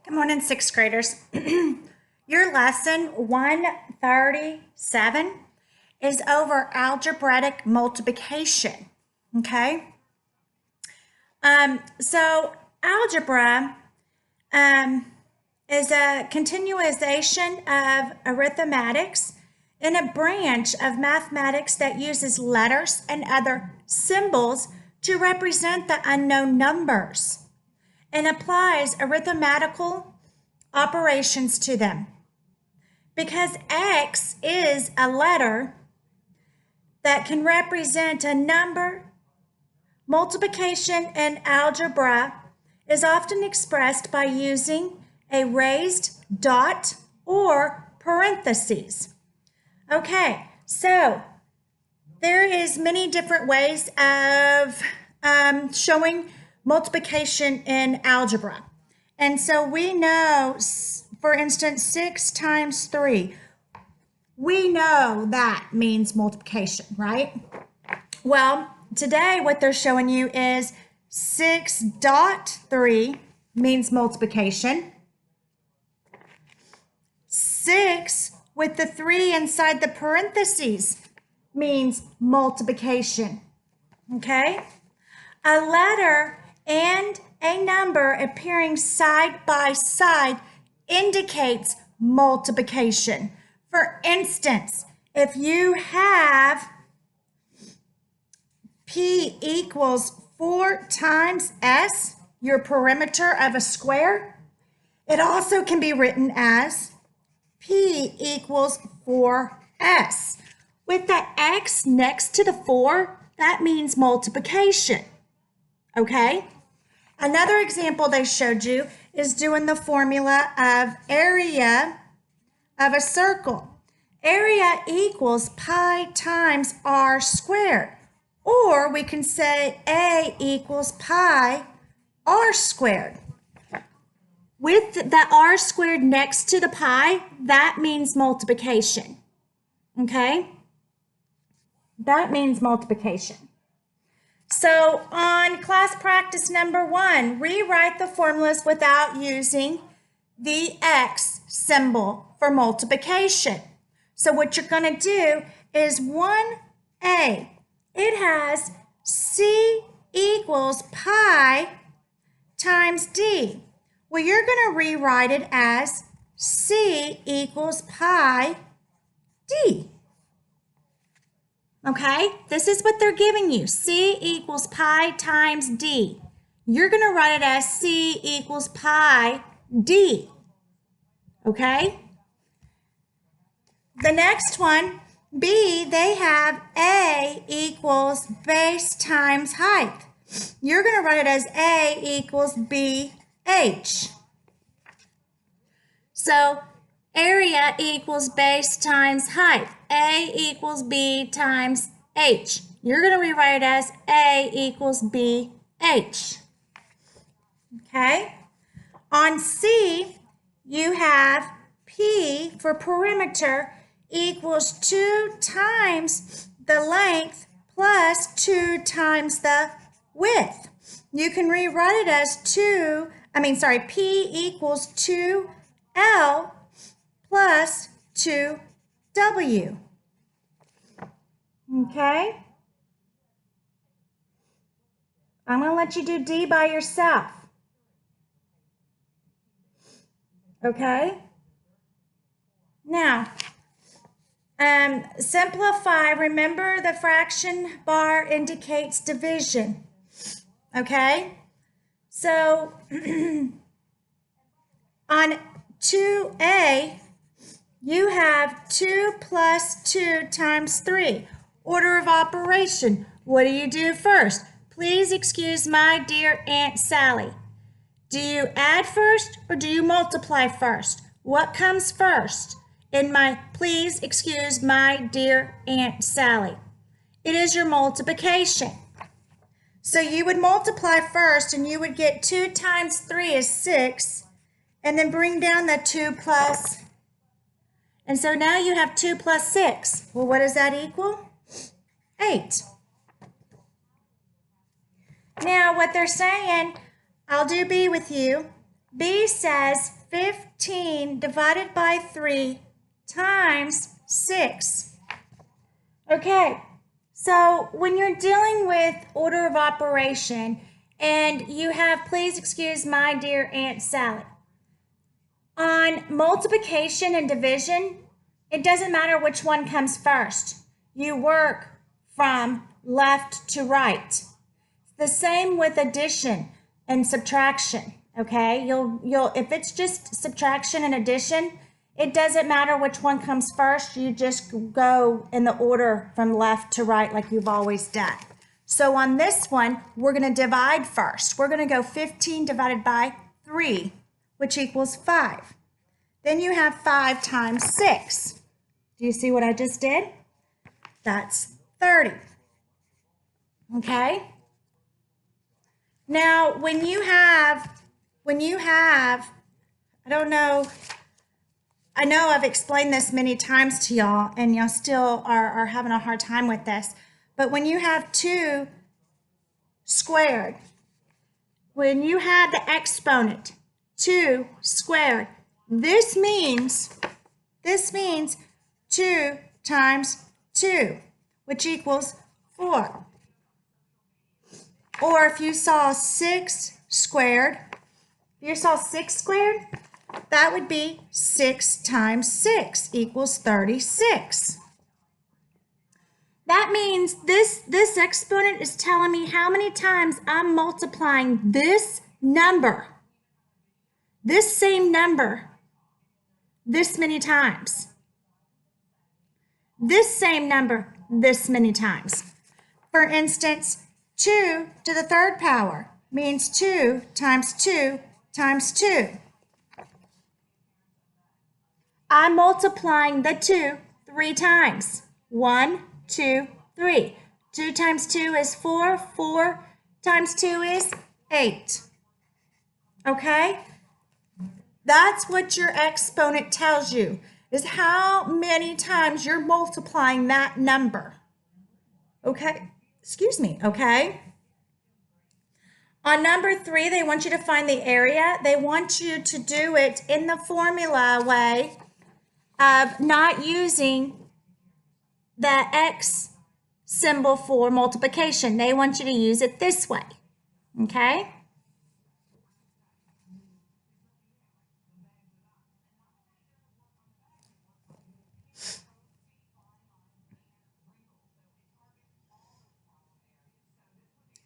Good morning, sixth graders. Your lesson 137 is over algebraic multiplication. Okay? So algebra is a continuation of arithmetics in a branch of mathematics that uses letters and other symbols to represent the unknown numbers and applies arithmetical operations to them. Because X is a letter that can represent a number, multiplication in algebra is often expressed by using a raised dot or parentheses. Okay, so there is many different ways of showing multiplication in algebra. And so we know, for instance, 6 times 3. We know that means multiplication, right? Well, today what they're showing you is 6.3 means multiplication. 6 with the 3 inside the parentheses means multiplication. Okay? A letter and a number appearing side by side indicates multiplication. For instance, if you have P equals 4 times S, your perimeter of a square, it also can be written as P equals 4S. With the X next to the 4, that means multiplication. Okay? Another example they showed you is doing the formula of area of a circle. Area equals pi times r squared. Or we can say A equals pi r squared. With the r squared next to the pi, that means multiplication. Okay? That means multiplication. So on class practice number 1, rewrite the formulas without using the X symbol for multiplication. So what you're going to do is 1A. It has C equals pi times D. Well, you're going to rewrite it as C equals pi D. Okay, this is what they're giving you. C equals pi times D. You're going to write it as C equals pi D. Okay? The next one, B, they have A equals base times height. You're going to write it as A equals BH. So, area equals base times height. A equals B times H. You're going to rewrite it as A equals BH. Okay? On C, you have P for perimeter equals 2 times the length plus 2 times the width. You can rewrite it as P equals 2L plus 2W. Okay? I'm going to let you do D by yourself. Okay? Now, simplify. Remember the fraction bar indicates division. Okay? So, on 2A, you have 2 plus 2 times 3. Order of operation. What do you do first? Please excuse my dear Aunt Sally. Do you add first or do you multiply first? What comes first? Please excuse my dear Aunt Sally. It is your multiplication. So you would multiply first and you would get 2 times 3 is 6. And then bring down the 2 plus. And so now you have 2 plus 6. Well, what does that equal? 8. Now, what they're saying, I'll do B with you. B says 15 divided by 3 times 6. Okay, so when you're dealing with order of operation and you have, please excuse my dear Aunt Sally, on multiplication and division, it doesn't matter which one comes first. You work from left to right. The same with addition and subtraction, okay? You'll if it's just subtraction and addition, it doesn't matter which one comes first. You just go in the order from left to right like you've always done. So on this one, we're going to divide first. We're going to go 15 divided by 3, which equals 5. Then you have 5 times 6. Do you see what I just did? That's 30. Okay? Now, when you have, I don't know, I know I've explained this many times to y'all, and y'all still are having a hard time with this, but when you have 2 squared, when you have the exponent 2 squared, this means 2 times 2, which equals 4. Or if you saw 6 squared, that would be 6 times 6 equals 36. That means this exponent is telling me how many times I'm multiplying this number, this same number, this many times. This same number, this many times. For instance, 2 to the 3rd power means 2 times 2 times 2. I'm multiplying the 2 3 times. 1, 2, 3. 2 times 2 is 4. 4 times 2 is 8. Okay? That's what your exponent tells you, is how many times you're multiplying that number. Okay? Excuse me, okay? On number 3, they want you to find the area. They want you to do it in the formula way of not using the X symbol for multiplication. They want you to use it this way, okay?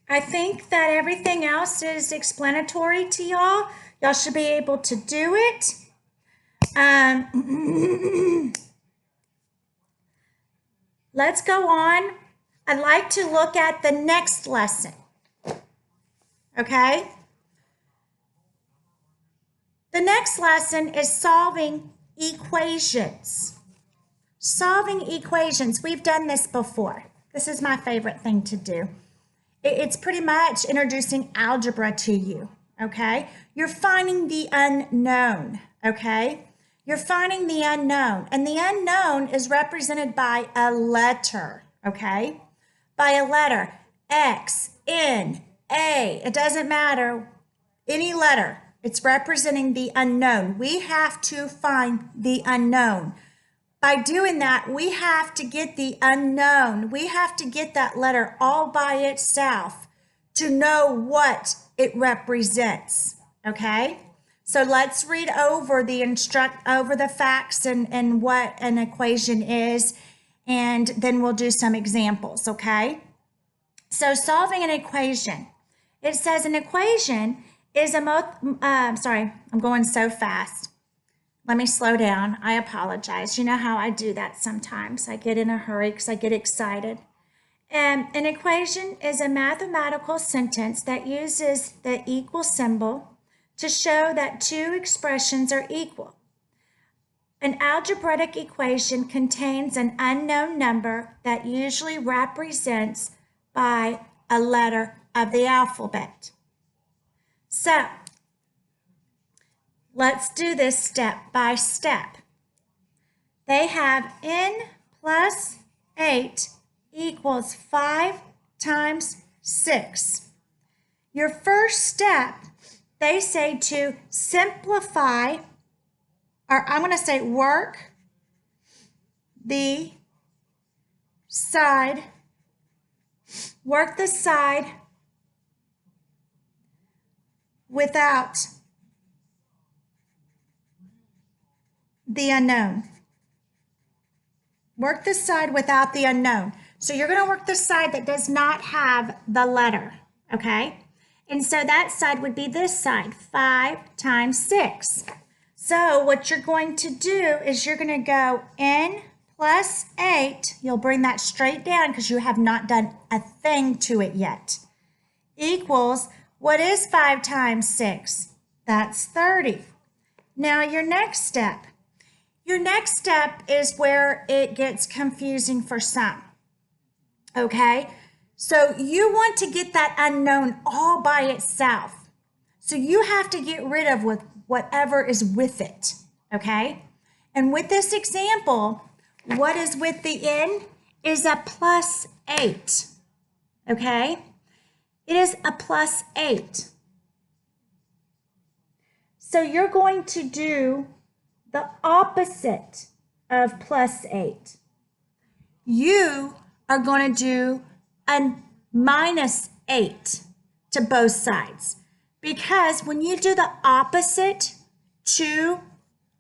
I think that everything else is explanatory to y'all. Y'all should be able to do it. Let's go on. I'd like to look at the next lesson. Okay? The next lesson is solving equations. Solving equations. We've done this before. This is my favorite thing to do. It's pretty much introducing algebra to you, okay? You're finding the unknown, okay? You're finding the unknown, and the unknown is represented by a letter, okay? By a letter, X, N, A, it doesn't matter, any letter. It's representing the unknown. We have to find the unknown. By doing that, we have to get the unknown. We have to get that letter all by itself to know what it represents, okay? So let's read over the facts and what an equation is, and then we'll do some examples, okay? So solving an equation. It says an equation is sorry, I'm going so fast. Let me slow down. I apologize. You know how I do that sometimes. I get in a hurry because I get excited. And an equation is a mathematical sentence that uses the equal symbol to show that 2 expressions are equal. An algebraic equation contains an unknown number that usually represents by a letter of the alphabet. So, let's do this step by step. They have n plus 8 equals 5 times 6. Your first step, they say to simplify, or I'm going to say work the side without the unknown. Work the side without the unknown. So you're going to work the side that does not have the letter, okay? And so that side would be this side, 5 times 6. So what you're going to do is you're going to go n plus 8. You'll bring that straight down because you have not done a thing to it yet. Equals, what is 5 times 6? That's 30. Now your next step. Your next step is where it gets confusing for some. Okay? So you want to get that unknown all by itself. So you have to get rid of whatever is with it. Okay? And with this example, what is with the n is a plus 8. Okay? It is a plus 8. So you're going to do the opposite of plus 8. You are going to do a minus 8 to both sides. Because when you do the opposite to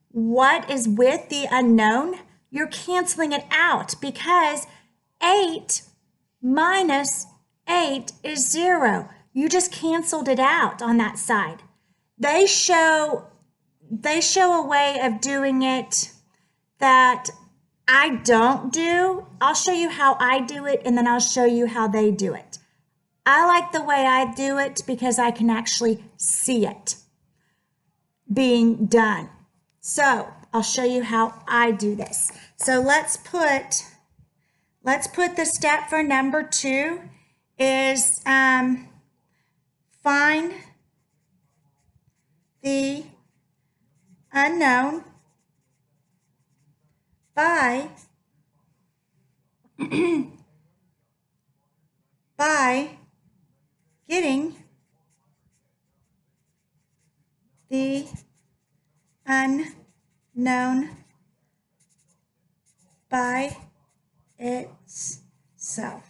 what is with the unknown, you're canceling it out because 8 minus 8 is 0. You just canceled it out on that side. They show a way of doing it that I don't do. I'll show you how I do it, and then I'll show you how they do it. I like the way I do it because I can actually see it being done. So I'll show you how I do this. So let's put the step for number 2 is find the unknown by getting the unknown by itself.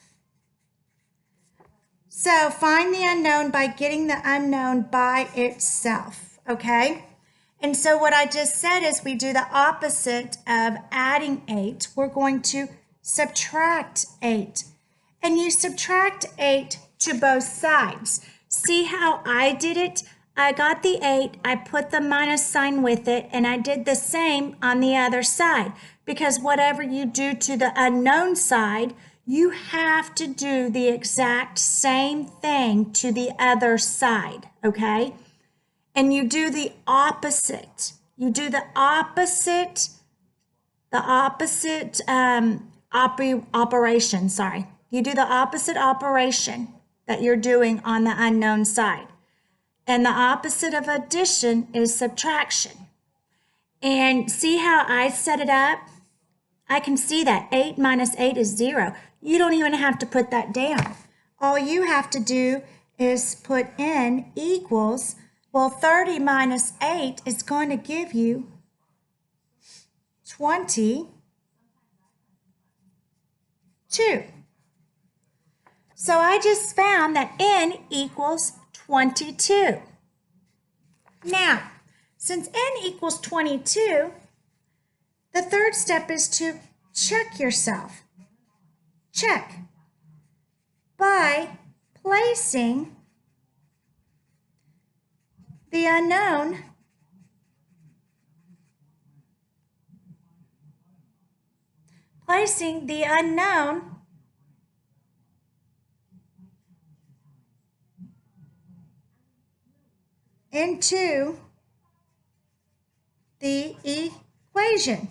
So find the unknown by getting the unknown by itself, okay? And so what I just said is we do the opposite of adding 8. We're going to subtract 8. And you subtract 8 to both sides. See how I did it? I got the 8, I put the minus sign with it, and I did the same on the other side. Because whatever you do to the unknown side, you have to do the exact same thing to the other side, okay? And you do the opposite. You do the opposite operation, sorry. You do the opposite operation that you're doing on the unknown side. And the opposite of addition is subtraction. And see how I set it up? I can see that 8 minus 8 is 0. You don't even have to put that down. All you have to do is put n equals, well, 30 minus 8 is going to give you 22. So I just found that n equals 22. Now, since n equals 22, the third step is to check yourself. Check by placing the unknown into the equation.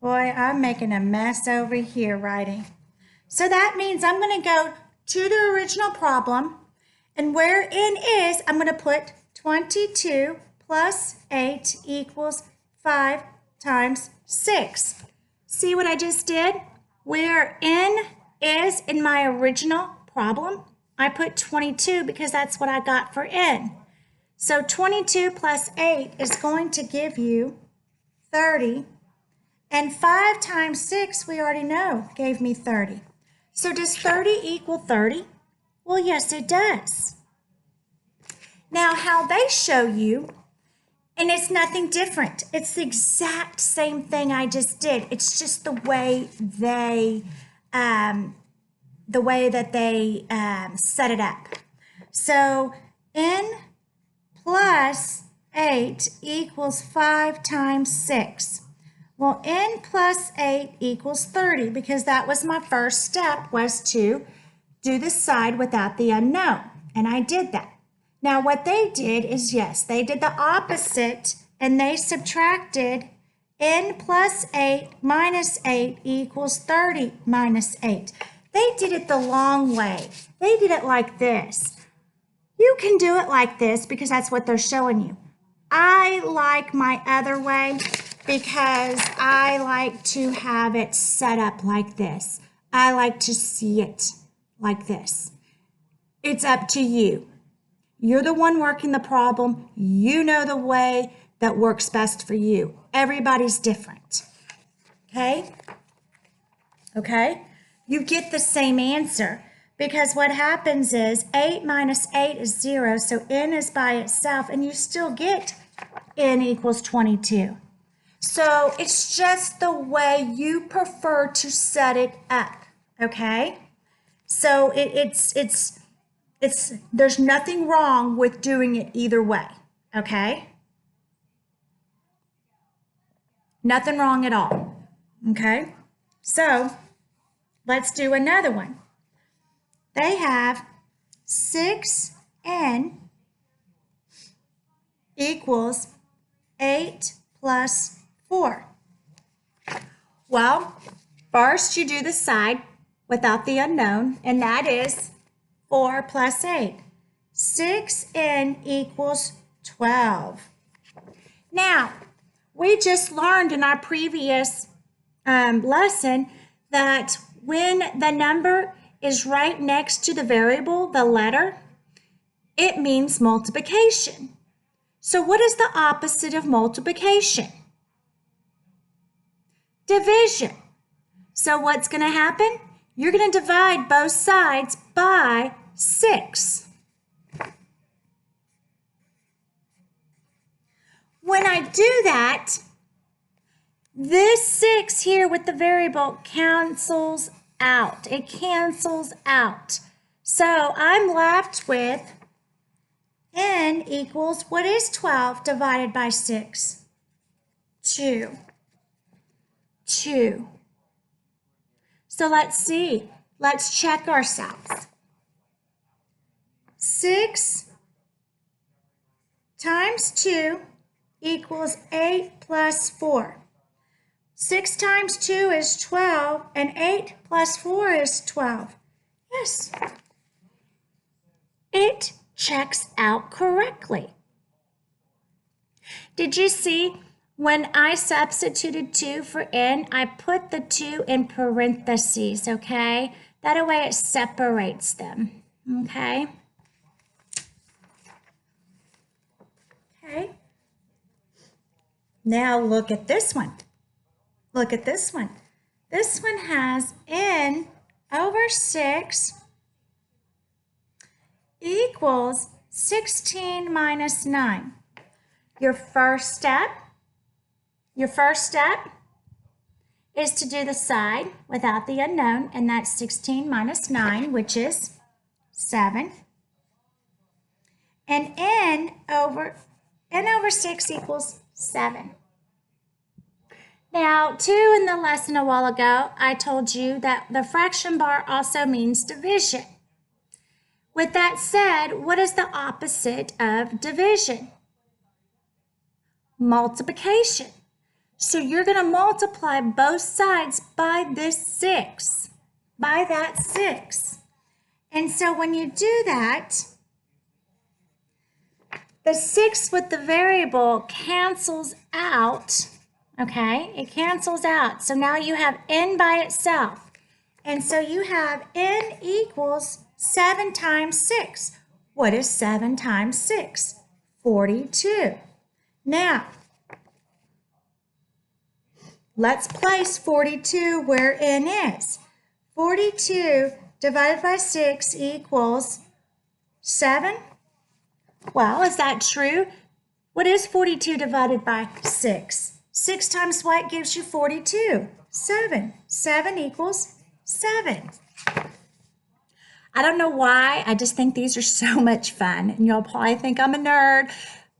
Boy, I'm making a mess over here writing. So that means I'm going to go to the original problem, and where n is, I'm going to put 22 plus 8 equals 5 times 6. See what I just did? Where n is in my original problem, I put 22 because that's what I got for n. So 22 plus 8 is going to give you 30. And 5 times 6, we already know, gave me 30. So does 30 equal 30? Well, yes, it does. Now, how they show you, and it's nothing different. It's the exact same thing I just did. It's just the way that they set it up. So n plus 8 equals 5 times 6. Well, n plus 8 equals 30 because that was my first step, was to do the side without the unknown. And I did that. Now what they did is, yes, they did the opposite and they subtracted n plus 8 minus 8 equals 30 minus 8. They did it the long way. They did it like this. You can do it like this because that's what they're showing you. I like my other way because I like to have it set up like this. I like to see it like this. It's up to you. You're the one working the problem. You know the way that works best for you. Everybody's different. Okay? Okay? You get the same answer because what happens is 8 minus 8 is 0, so n is by itself, and you still get n equals 22. So it's just the way you prefer to set it up, okay? So there's nothing wrong with doing it either way, okay? Nothing wrong at all, okay? So let's do another one. They have 6n equals 8 plus 4. Well, first you do the side without the unknown, and that is 4 plus 8. 6n equals 12. Now, we just learned in our previous lesson that when the number is right next to the variable, the letter, it means multiplication. So what is the opposite of multiplication? Division. So what's going to happen? You're going to divide both sides by 6. When I do that, this 6 here with the variable cancels out. It cancels out. So I'm left with n equals, what is 12 divided by 6? 2. 2. So let's see. Let's check ourselves. 6 times 2 equals 8 plus 4. 6 times 2 is 12, and 8 plus 4 is 12. Yes. It checks out correctly. Did you see when I substituted 2 for n, I put the 2 in parentheses, okay? That way it separates them, okay? Okay. Now look at this one. Look at this one. This one has n over 6 equals 16 minus 9. Your first step is to do the side without the unknown, and that's 16 minus 9, which is 7. And n over 6 equals 7. Now, too, in the lesson a while ago, I told you that the fraction bar also means division. With that said, what is the opposite of division? Multiplication. So you're going to multiply both sides by this 6, by that 6. And so when you do that, the 6 with the variable cancels out, okay? It cancels out. So now you have n by itself. And so you have n equals 7 times 6. What is 7 times 6? 42. Now, let's place 42 where n is. 42 divided by 6 equals 7. Well, is that true? What is 42 divided by 6? 6 times what gives you 42? 7. 7 equals 7. I don't know why. I just think these are so much fun. And you'll probably think I'm a nerd,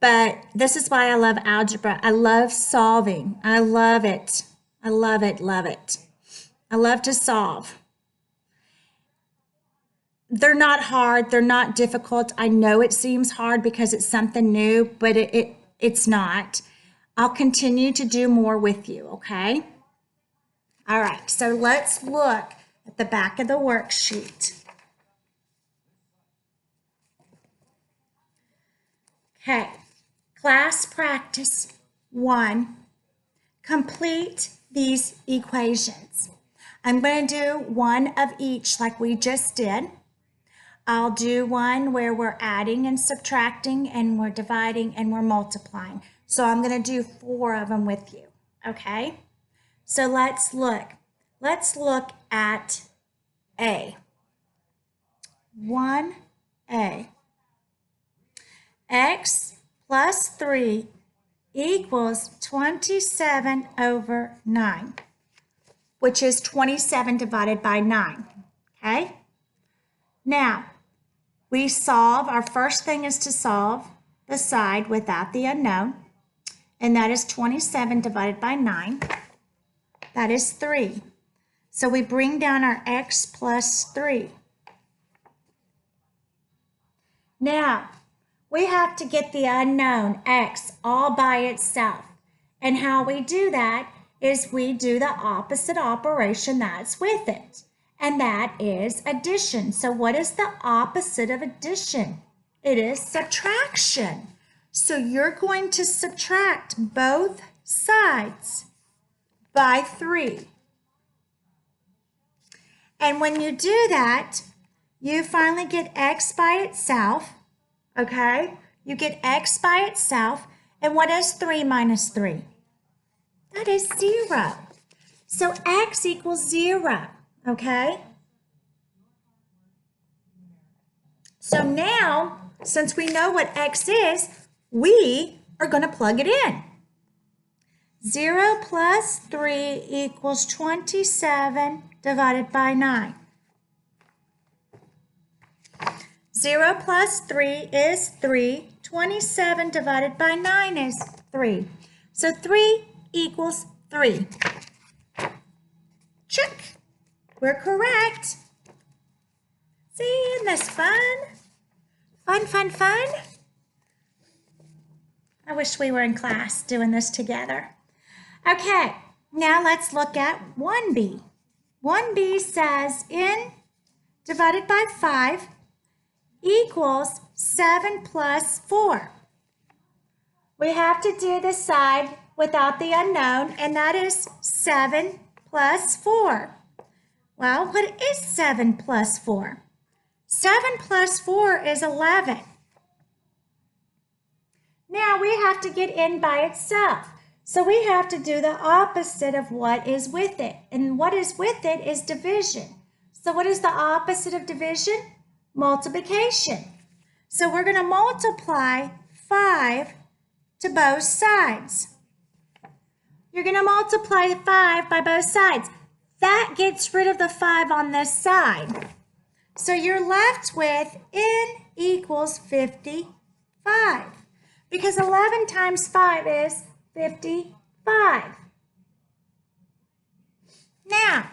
but this is why I love algebra. I love solving. I love it. I love it, love it. I love to solve. They're not hard. They're not difficult. I know it seems hard because it's something new, but it's not. I'll continue to do more with you, okay? All right, so let's look at the back of the worksheet. Okay, class practice 1. Complete these equations. I'm going to do one of each like we just did. I'll do one where we're adding and subtracting and we're dividing and we're multiplying. So I'm going to do 4 of them with you, okay? So let's look. Let's look at A. 1A. X plus 3 equals 27 over 9, which is 27 divided by 9, okay? Now, we solve, our first thing is to solve the side without the unknown, and that is 27 divided by 9. That is 3. So we bring down our x plus 3. Now, we have to get the unknown, x, all by itself. And how we do that is we do the opposite operation that's with it. And that is addition. So what is the opposite of addition? It is subtraction. So you're going to subtract both sides by 3. And when you do that, you finally get x by itself, okay? You get x by itself. And what is 3 minus 3? That is 0. So x equals 0, okay? So now, since we know what x is, we are going to plug it in. 0 plus 3 equals 27 divided by 9. 0 plus 3 is 3. 27 divided by 9 is 3. So 3 equals 3. Check. We're correct. See, isn't this fun? Fun, fun, fun. I wish we were in class doing this together. Okay, now let's look at 1b. 1b says n divided by 5 equals 7 plus 4. We have to do the side without the unknown, and that is 7 plus 4. Well, what is 7 plus 4? 7 plus 4 is 11. Now we have to get n by itself. So we have to do the opposite of what is with it. And what is with it is division. So what is the opposite of division? Multiplication. So we're going to multiply 5 to both sides. You're going to multiply 5 by both sides. That gets rid of the 5 on this side. So you're left with n equals 55. Because 11 times 5 is 55. Now,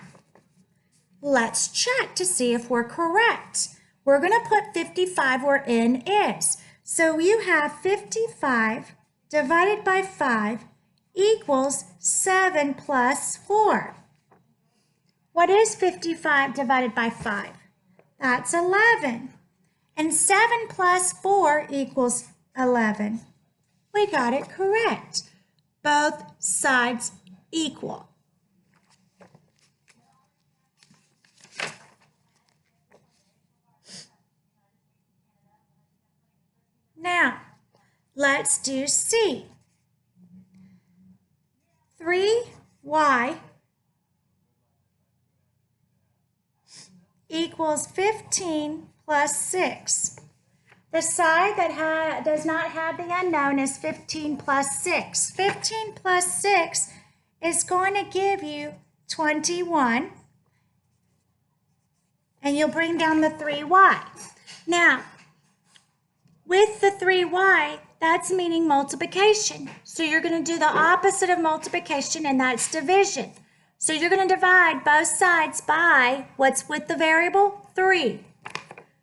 let's check to see if we're correct. We're going to put 55 where n is. So you have 55 divided by 5 equals 7 plus 4. What is 55 divided by 5? That's 11. And 7 plus 4 equals 11. We got it correct. Both sides equal. let's do C. 3y equals 15 plus 6. The side that does not have the unknown is 15 plus 6. 15 plus 6 is going to give you 21. And you'll bring down the 3y. Now, with the 3y, that's meaning multiplication. So you're going to do the opposite of multiplication, and that's division. So you're going to divide both sides by what's with the variable? 3.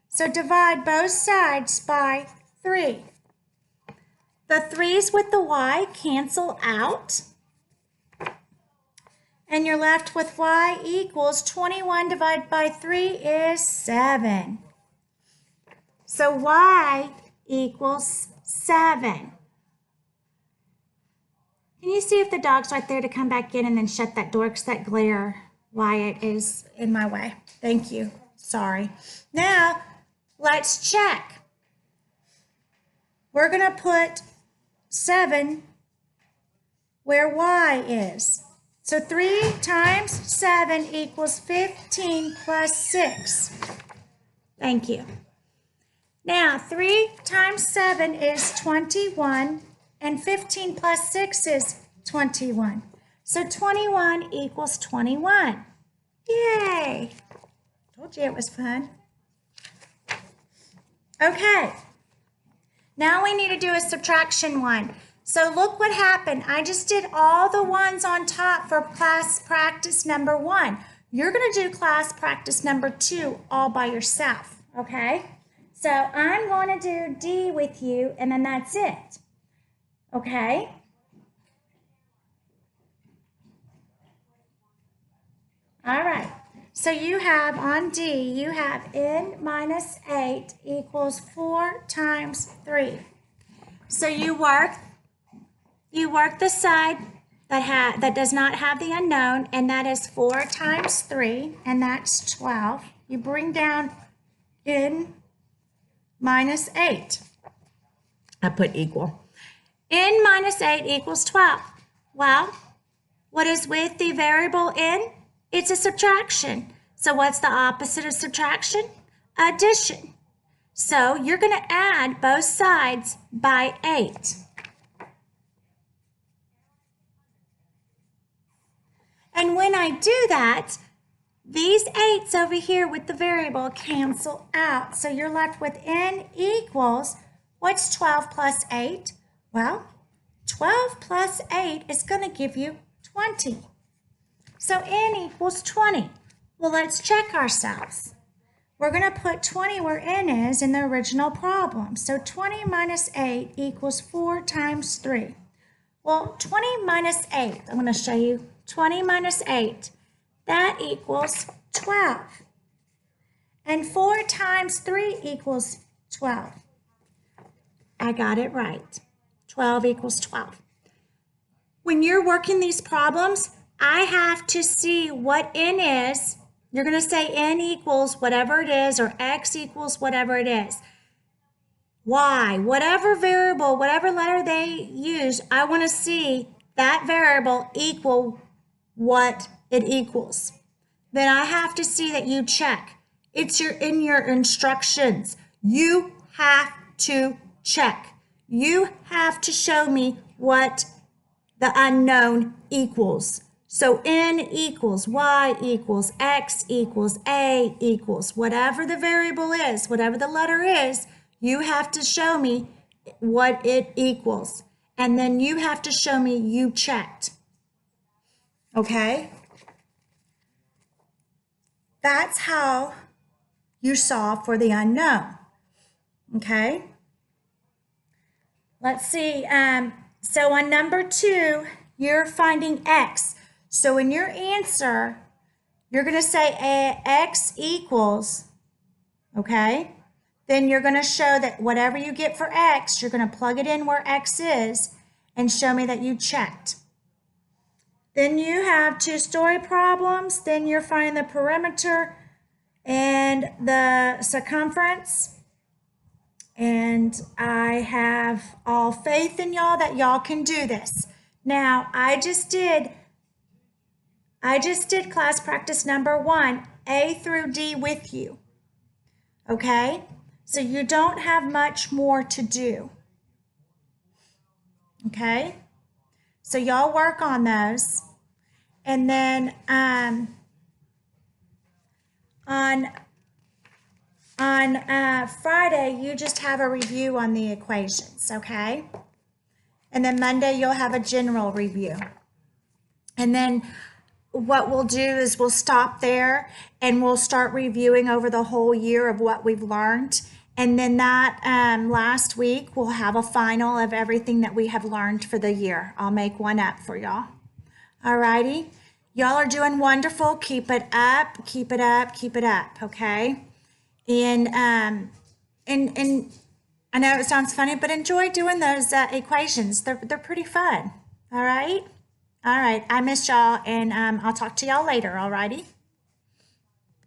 So divide both sides by 3. The 3's with the y cancel out. And you're left with y equals 21 divided by 3 is 7. So y equals 7. Can you see if the dog's right there to come back in and then shut that door because that glare light is in my way? Thank you. Sorry. Now, let's check. We're going to put 7 where y is. So 3 times 7 equals 15 plus 6. Thank you. Now, 3 times 7 is 21, and 15 plus 6 is 21. So 21 equals 21. Yay! Told you it was fun. Okay. Now we need to do a subtraction one. So look what happened. I just did all the ones on top for class practice number 1. You're going to do class practice number 2 all by yourself, okay? So I'm going to do D with you, and then that's it, okay? All right. So you have on D, you have n minus 8 equals 4 times 3. So you work the side that does not have the unknown, and that is 4 times 3, and that's 12. You bring down n minus 8. I put equal. N minus 8 equals 12. Well, what is with the variable n? It's a subtraction. So what's the opposite of subtraction? Addition. So you're going to add both sides by 8. And when I do that, these 8's over here with the variable cancel out. So you're left with n equals, what's 12 plus 8? Well, 12 plus 8 is going to give you 20. So n equals 20. Well, let's check ourselves. We're going to put 20 where n is in the original problem. So 20 minus 8 equals 4 times 3. Well, 20 minus 8, I'm going to show you. 20 minus 8, that equals 12. And 4 times 3 equals 12. I got it right. 12 equals 12. When you're working these problems, I have to see what n is. You're going to say n equals whatever it is, or x equals whatever it is. Y, whatever variable, whatever letter they use, I want to see that variable equal what it equals. Then I have to see that you check. It's in your instructions. You have to check. You have to show me what the unknown equals. So n equals y equals x equals a equals whatever the variable is, whatever the letter is, you have to show me what it equals. And then you have to show me you checked. Okay? That's how you solve for the unknown. Okay? Let's see. So on number 2, you're finding x. So in your answer, you're going to say x equals, okay? Then you're going to show that whatever you get for x, you're going to plug it in where x is and show me that you checked. Then you have 2-story problems. Then you're finding the perimeter and the circumference. And I have all faith in y'all that y'all can do this. Now, I just did class practice number 1, A through D with you. Okay? So you don't have much more to do. Okay? So y'all work on those. And then on Friday, you just have a review on the equations, okay? And then Monday, you'll have a general review. And then what we'll do is we'll stop there and we'll start reviewing over the whole year of what we've learned. And then that last week, we'll have a final of everything that we have learned for the year. I'll make one up for y'all. All righty? Y'all are doing wonderful. Keep it up, keep it up, keep it up, okay? And I know it sounds funny, but enjoy doing those equations. They're pretty fun. All right? All right. I miss y'all, and I'll talk to y'all later, all righty?